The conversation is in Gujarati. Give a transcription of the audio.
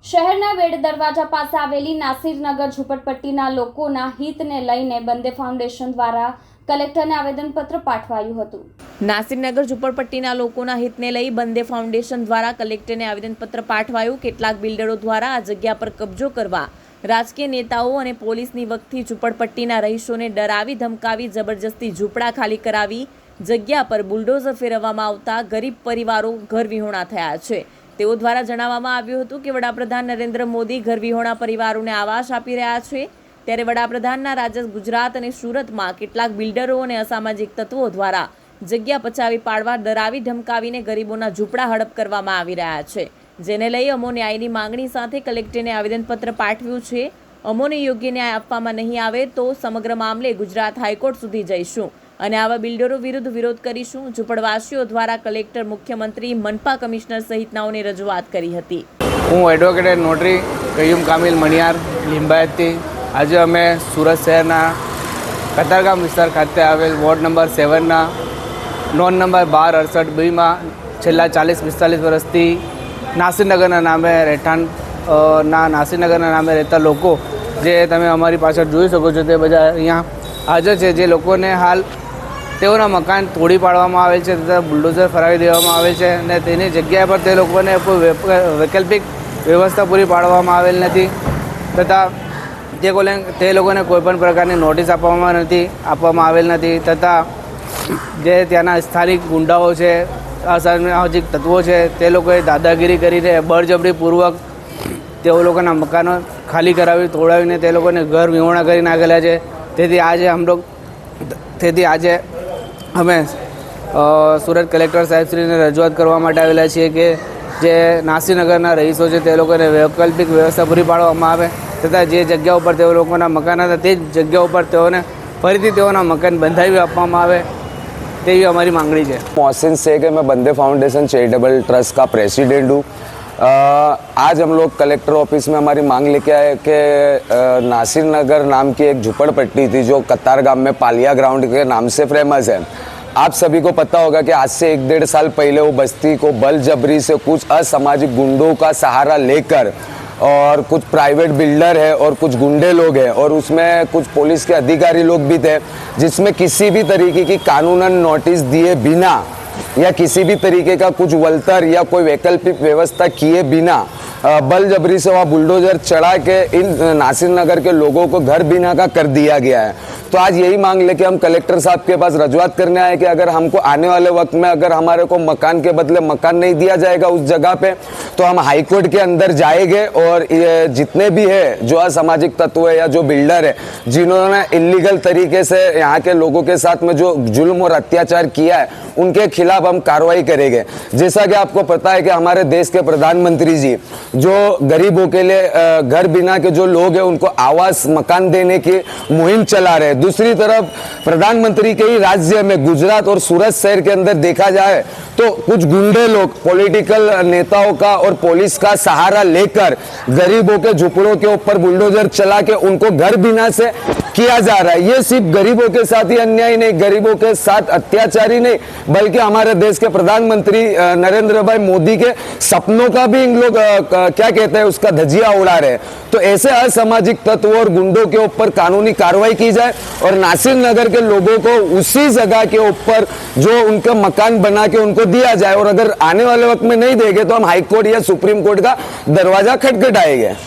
શહેરના વેડ દરવાજા પાસે આવેલી નાસિરનગર ઝુંપડપટ્ટીના લોકોના હિતને લઈને બંદે ફાઉન્ડેશન દ્વારા કલેક્ટરને આવેદનપત્ર પાઠવાયું હતું। નાસિરનગર ઝુંપડપટ્ટીના લોકોના હિતને લઈ બંદે ફાઉન્ડેશન દ્વારા કલેક્ટરને આવેદનપત્ર પાઠવાયું। કેટલાક બિલ્ડરો દ્વારા આ જગ્યા પર કબજો કરવા રાજકીય નેતાઓ અને પોલીસની વખતથી ઝુંપડપટ્ટીના રહીશોને ડરાવી ધમકાવી જબરજસ્તી ઝૂંપડા ખાલી કરાવી જગ્યા પર બુલડોઝર ફેરવવામાં આવતા ગરીબ પરિવારો ઘર વિહોણા થયા છે। તેઓ દ્વારા જણાવવામાં આવ્યું હતું કે વડાપ્રધાન નરેન્દ્ર મોદી ઘર વિહોણા પરિવારોને આવાસ આપી રહ્યા છે, ત્યારે વડાપ્રધાનના રાજ્ય ગુજરાત અને સુરતમાં કેટલાક બિલ્ડરો અને અસામાજિક તત્વો દ્વારા જગ્યા પચાવી પાડવા ડરાવી ધમકાવીને ગરીબોના ઝૂંપડા હડપ કરવામાં આવી રહ્યા છે, જેને લઈ અમો ન્યાયની માંગણી સાથે કલેક્ટરને આવેદનપત્ર પાઠવ્યું છે। અમોને યોગ્ય ન્યાય આપવામાં નહીં આવે તો સમગ્ર મામલે ગુજરાત હાઈકોર્ટ સુધી જઈશું અને આવા બિલ્ડરો વિરુદ્ધ વિરોધ કરીશું। ઝૂંપડવાસીઓ દ્વારા કલેક્ટર, મુખ્યમંત્રી, મનપા કમિશનર સહિતનાઓને રજૂઆત કરી હતી। હું એડવોકેટ નોટરી કયુમ કામિલ મણિયાર લિંબાયતથી આજે અમે સુરત શહેરના કતારગામ વિસ્તાર ખાતે આવેલ વોર્ડ નંબર 7ના નોન નંબર 1268 છેલ્લા 40-45 વર્ષથી નાસિરનગરના નામે નાસિરનગરના નામે રહેતા લોકો જે તમે અમારી પાછળ જોઈ શકો છો તે બધા અહીંયા હાજર છે। જે લોકોને હાલ તેઓના મકાન તોડી પાડવામાં આવેલ છે તથા બુલડોઝર ફરાવી દેવામાં આવેલ છે અને તેની જગ્યા પર તે લોકોને કોઈ વૈકલ્પિક વ્યવસ્થા પૂરી પાડવામાં આવેલ નથી તથા તે લોકોને કોઈપણ પ્રકારની નોટિસ આપવામાં આવેલ નથી તથા જે ત્યાંના સ્થાનિક ગુંડાઓ છે, અસામાજિક તત્વો છે, તે લોકોએ દાદાગીરી કરીને બળજબરીપૂર્વક તેઓ લોકોના મકાનો ખાલી કરાવી તોડાવીને તે લોકોને ઘર વિહોણા કરી નાખેલા છે। તેથી આજે અમે સુરત કલેક્ટર સાહેબશ્રીને રજૂઆત કરવા માટે આવેલા છીએ કે જે નાસિરનગરના રહીશો છે તે લોકોને વૈકલ્પિક વ્યવસ્થા પૂરી પાડવામાં આવે તથા જે જગ્યા ઉપર તેઓ લોકોના મકાન હતા તે જ જગ્યા ઉપર તેઓને ફરીથી તેઓના મકાન બંધાવી આપવામાં આવે તેવી અમારી માંગણી છે। मोहसिन शेख है, मैं बंदे फाउंडेशन चैरिटेबल ट्रस्ट का प्रेसिडेंट हूँ। आज हम लोग कलेक्टर ऑफिस में हमारी मांग लेके आए कि नासिरनगर नाम की एक झुपड़पट्टी थी जो कतारगाम में पालिया ग्राउंड के नाम से फेमस है। आप सभी को पता होगा कि आज से 1-1.5 साल पहले वो बस्ती को बलजबरी से कुछ असामाजिक गुंडों का सहारा लेकर और कुछ प्राइवेट बिल्डर है और कुछ गुंडे लोग हैं और उसमें कुछ पुलिस के अधिकारी लोग भी थे, जिसमें किसी भी तरीके की कानूनन नोटिस दिए बिना या किसी भी तरीके का कुछ वल्तर या कोई वैकल्पिक व्यवस्था किए बिना बलजबरी से वहाँ बुलडोजर चढ़ा के इन नासिरनगर के लोगों को घर बिना का कर दिया गया है। तो आज यही मांग लेके हम कलेक्टर साहब के पास रजूआत करने आए कि अगर हमको आने वाले वक्त में अगर हमारे को मकान के बदले मकान नहीं दिया जाएगा उस जगह पे तो हम हाई कोर्ट के अंदर जाएंगे और ये जितने भी है जो असामाजिक तत्व है या जो बिल्डर है जिन्होंने इलीगल तरीके से यहाँ के लोगों के साथ में जो जुल्म और अत्याचार किया है उनके खिलाफ हम कार्रवाई करेंगे। जैसा कि आपको पता है कि हमारे देश के प्रधानमंत्री जी जो गरीबों के लिए घर बिना के जो लोग हैं उनको आवास मकान देने की मुहिम चला रहे हैं। दूसरी तरफ प्रधानमंत्री के ही राज्य में गुजरात और सूरत शहर के अंदर देखा जाए तो कुछ गुंडे लोग पॉलिटिकल नेताओं का और पुलिस का सहारा लेकर गरीबों के झुपड़ों के ऊपर बुलडोजर चला के उनको घर बिना से किया जा रहा है। ये सिर्फ गरीबों के साथ ही अन्याय नहीं, गरीबों के साथ अत्याचार ही नहीं, बल्कि हमारे देश के प्रधानमंत्री नरेंद्र भाई मोदी के सपनों का भी इन लोग क्या कहते हैं उसका धजिया उड़ा रहे हैं। तो ऐसे असामाजिक तत्वों और गुंडों के ऊपर कानूनी कार्रवाई की जाए और नासिरनगर के लोगों को उसी जगह के ऊपर जो उनका मकान बना के उनको दिया जाए और अगर आने वाले वक्त में नहीं देंगे तो हम हाई कोर्ट या सुप्रीम कोर्ट का दरवाजा खटखटाएंगे।